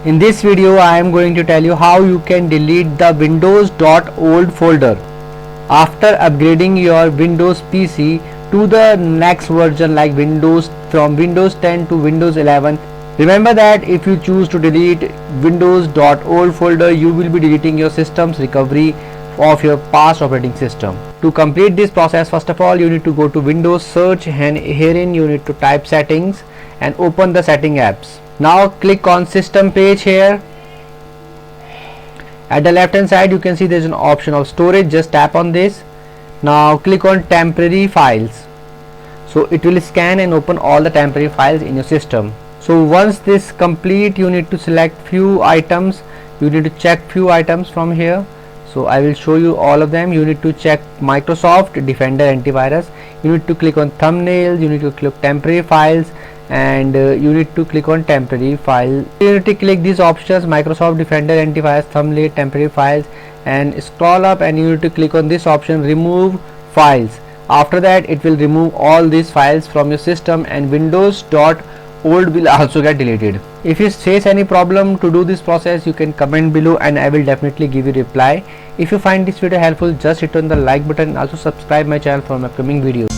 In this video I am going to tell you how you can delete the Windows.Old folder after upgrading your Windows PC to the next version like Windows from Windows 10 to Windows 11. Remember that if you choose to delete Windows.Old folder, you will be deleting your system's recovery of your past operating system. To complete this process, first of all you need to go to Windows search, and herein you need to type settings and open the setting apps. Now click on system page. Here at the left hand side you can see there is an option of storage. Just tap on this. Now click on temporary files, so it will scan and open all the temporary files in your system. So once this complete, you need to select few items. You need to check few items from here, so I will show you all of them. You need to check Microsoft Defender Antivirus. You need to click on thumbnails. You need to click temporary files, and you need to click on temporary file. You need to click these options: Microsoft Defender Antivirus, thumbnail, temporary files, and scroll up, and you need to click on this option, remove files. After that it will remove all these files from your system, and Windows.Old will also get deleted. If you face any problem to do this process, you can comment below and I will definitely give you reply. If you find this video helpful, just hit on the like button and also subscribe my channel for my upcoming videos.